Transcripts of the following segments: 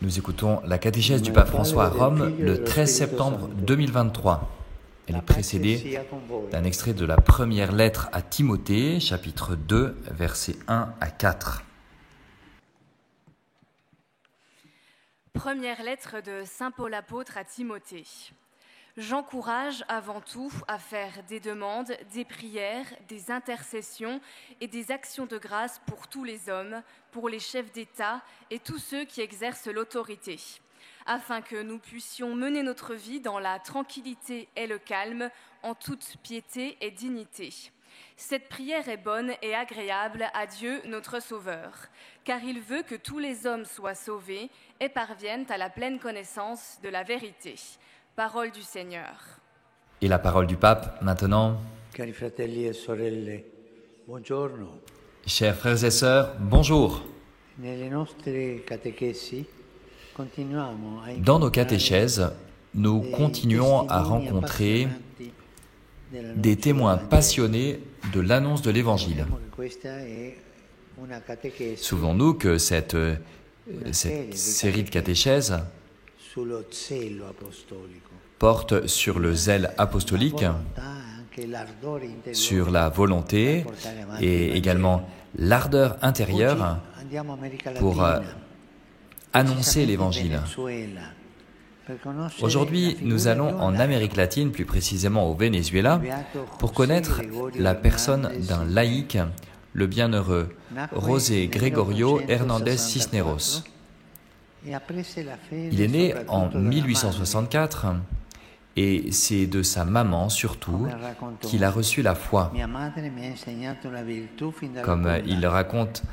Nous écoutons la catéchèse du pape François à Rome le 13 septembre 2023. Elle est précédée d'un extrait de la première lettre à Timothée, chapitre 2, versets 1 à 4. Première lettre de Saint Paul apôtre à Timothée. J'encourage avant tout à faire des demandes, des prières, des intercessions et des actions de grâce pour tous les hommes, pour les chefs d'État et tous ceux qui exercent l'autorité, afin que nous puissions mener notre vie dans la tranquillité et le calme, en toute piété et dignité. Cette prière est bonne et agréable à Dieu notre Sauveur, car il veut que tous les hommes soient sauvés et parviennent à la pleine connaissance de la vérité. Parole du Seigneur. Et la parole du pape maintenant. Cari fratelli e sorelle, buongiorno. Chers frères et sœurs, bonjour. Nelle nostre catechesi continuiamo a Dans nos catéchèses, nous continuons à rencontrer des témoins passionnés de l'annonce de l'Évangile. Souvenons-nous que cette série de catéchèses porte sur le zèle apostolique, sur la volonté et également l'ardeur intérieure pour annoncer l'Évangile. Aujourd'hui, nous allons en Amérique latine, plus précisément au Venezuela, pour connaître la personne d'un laïc, le bienheureux José Gregorio Hernández Cisneros. Il est né en 1864 et c'est de sa maman surtout qu'il a reçu la foi. Comme il le raconte,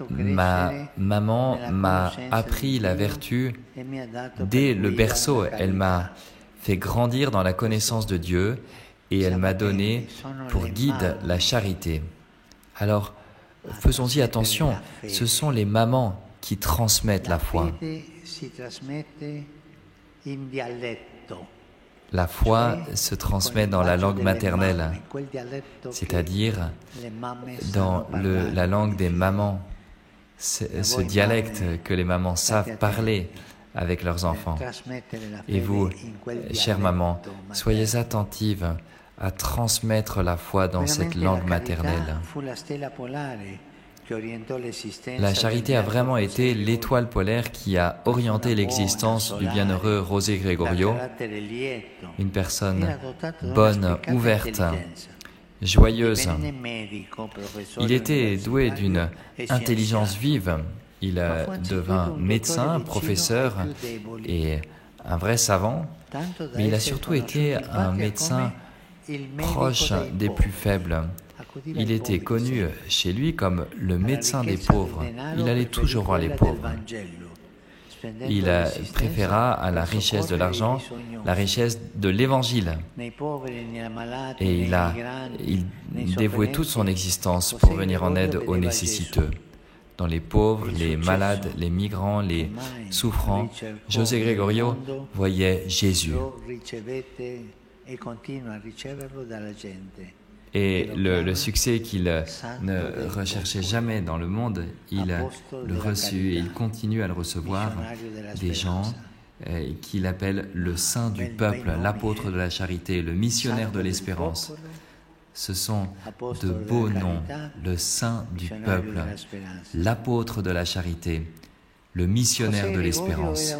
ma maman m'a appris la vertu dès le berceau. Elle m'a fait grandir dans la connaissance de Dieu et elle m'a donné pour guide la charité. Alors, faisons-y attention, ce sont les mamans qui transmettent la foi. La foi se transmet dans la langue maternelle, c'est-à-dire dans la langue des mamans, ce dialecte que les mamans savent parler avec leurs enfants. Et vous, chère maman, soyez attentive à transmettre la foi dans cette langue maternelle. La charité a vraiment été l'étoile polaire qui a orienté l'existence du bienheureux José Gregorio, une personne bonne, ouverte, joyeuse. Il était doué d'une intelligence vive. Il devint médecin, professeur et un vrai savant, mais il a surtout été un médecin proche des plus faibles. Il était connu chez lui comme le médecin des pauvres. Il allait toujours voir les pauvres. Il préféra à la richesse de l'argent la richesse de l'Évangile. Et il dévouait toute son existence pour venir en aide aux nécessiteux. Dans les pauvres, les malades, les migrants, les souffrants, José Gregorio voyait Jésus. Et le succès qu'il ne recherchait jamais dans le monde, il le reçut et il continue à le recevoir des gens qu'il appelle le saint du peuple, l'apôtre de la charité, le missionnaire de l'espérance. Ce sont de beaux noms, le saint du peuple, l'apôtre de la charité, le missionnaire de l'espérance.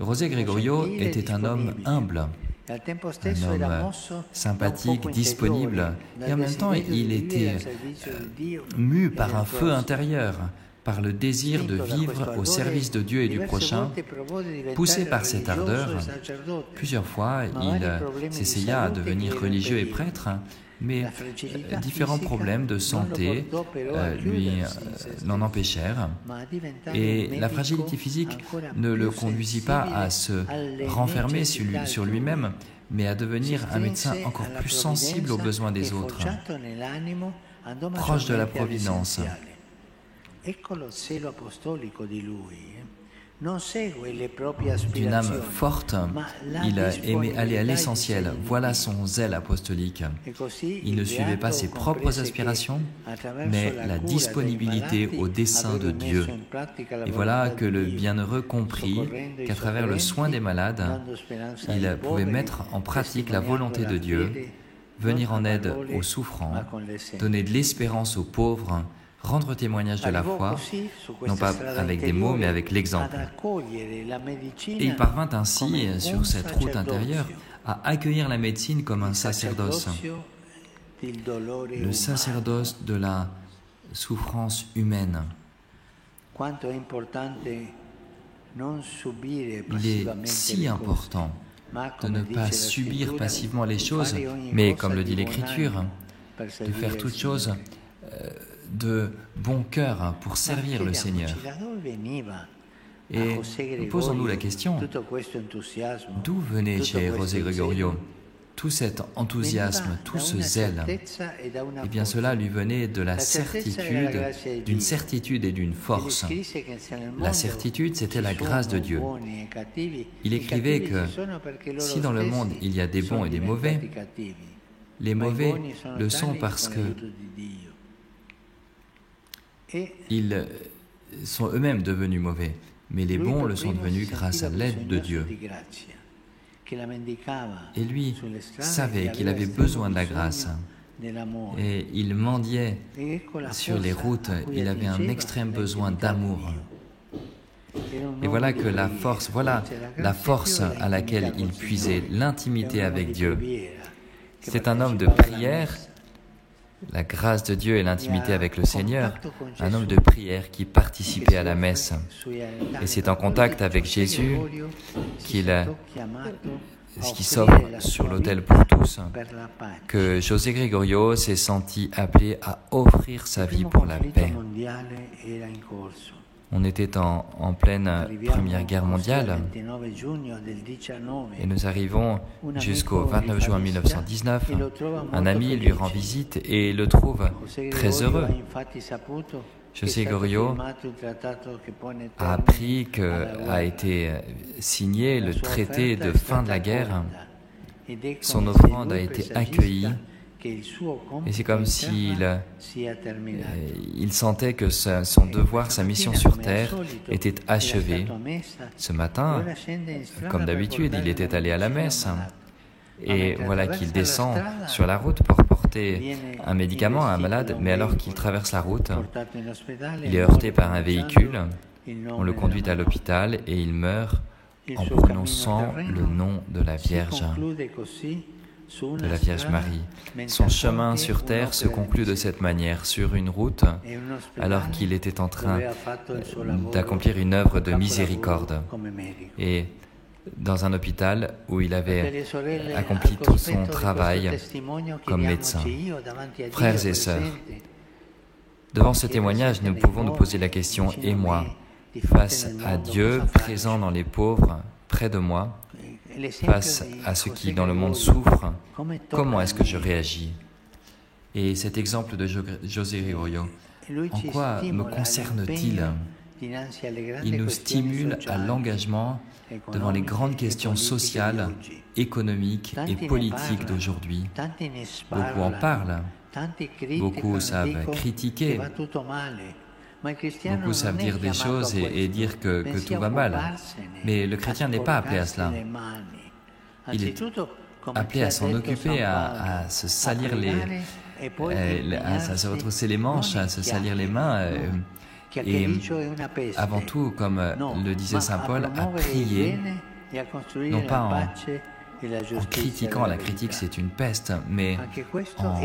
José Gregorio était un homme humble, un homme sympathique, disponible, et en même temps il était mu par un feu intérieur, par le désir de vivre au service de Dieu et du prochain. Poussé par cette ardeur, plusieurs fois il s'essaya à devenir religieux et prêtre, mais différents problèmes de santé l'en empêchèrent, et la fragilité physique ne le conduisit pas à se renfermer sur lui-même, mais à devenir un médecin encore plus sensible aux besoins des autres, proche de la providence. d'une âme forte, il aimait aller à l'essentiel. Voilà son zèle apostolique. Il ne suivait pas ses propres aspirations, mais la disponibilité au dessein de Dieu. Et voilà que le bienheureux comprit qu'à travers le soin des malades, il pouvait mettre en pratique la volonté de Dieu, venir en aide aux souffrants, donner de l'espérance aux pauvres, rendre témoignage de la foi, non pas avec des mots, mais avec l'exemple. Et il parvint ainsi, sur cette route intérieure, à accueillir la médecine comme un sacerdoce, le sacerdoce de la souffrance humaine. Il est si important de ne pas subir passivement les choses, mais comme le dit l'Écriture, de faire toutes choses de bon cœur pour servir le Seigneur. Et posons-nous la question, d'où venait chez José Gregorio tout cet enthousiasme, tout ce zèle? Eh bien cela lui venait de la certitude, d'une certitude et d'une force. La certitude, c'était la grâce de Dieu. Il écrivait que si dans le monde il y a des bons et des mauvais, les mauvais le sont parce que ils sont eux-mêmes devenus mauvais, mais les bons le sont devenus grâce à l'aide de Dieu. Et lui savait qu'il avait besoin de la grâce. Et il mendiait sur les routes, il avait un extrême besoin d'amour. Et voilà que la force à laquelle il puisait, l'intimité avec Dieu. C'est un homme de prière, la grâce de Dieu et l'intimité avec le Seigneur, un homme de prière qui participait à la messe. Et c'est en contact avec Jésus qui s'offre sur l'autel pour tous que José Gregorio s'est senti appelé à offrir sa vie pour la paix. On était en pleine Première Guerre mondiale et nous arrivons jusqu'au 29 juin 1919. Un ami lui rend visite et le trouve très heureux. José Gregorio a appris qu'a été signé le traité de fin de la guerre. Son offrande a été accueillie. Et c'est comme s'il sentait que son devoir, sa mission sur terre était achevée. Ce matin, comme d'habitude, il était allé à la messe. Et voilà qu'il descend sur la route pour porter un médicament à un malade, mais alors qu'il traverse la route, il est heurté par un véhicule, on le conduit à l'hôpital et il meurt en prononçant le nom de la Vierge Marie. Son chemin sur terre se conclut de cette manière, sur une route, alors qu'il était en train d'accomplir une œuvre de miséricorde. Et dans un hôpital où il avait accompli tout son travail comme médecin. Frères et sœurs, devant ce témoignage, nous pouvons nous poser la question, et moi, face à Dieu présent dans les pauvres, près de moi, face à ceux qui dans le monde souffrent, comment est-ce que je réagis? Et cet exemple de José Gregorio, en quoi me concerne-t-il? Il nous stimule à l'engagement devant les grandes questions sociales, économiques et politiques d'aujourd'hui. Beaucoup en parlent, beaucoup savent critiquer, beaucoup savent dire des choses et dire que tout va mal. Mais le chrétien n'est pas appelé à cela. Il est appelé à s'en occuper, à se salir à se retrousser les manches, à se salir les mains. Et avant tout, comme le disait saint Paul, à prier, non pas en critiquant, la critique c'est une peste, mais en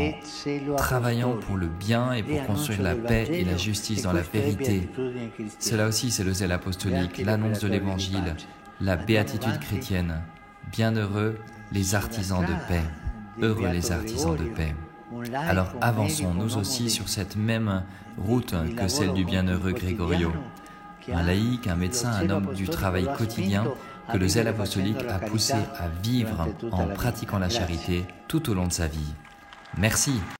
travaillant pour le bien et pour construire la paix et la justice dans la vérité. Cela aussi c'est le zèle apostolique, l'annonce de l'évangile, la béatitude chrétienne. Bienheureux les artisans de paix, heureux les artisans de paix. Alors avançons nous aussi sur cette même route que celle du bienheureux Gregorio, un laïc, un médecin, un homme du travail quotidien que le zèle apostolique a poussé à vivre en pratiquant la charité tout au long de sa vie. Merci.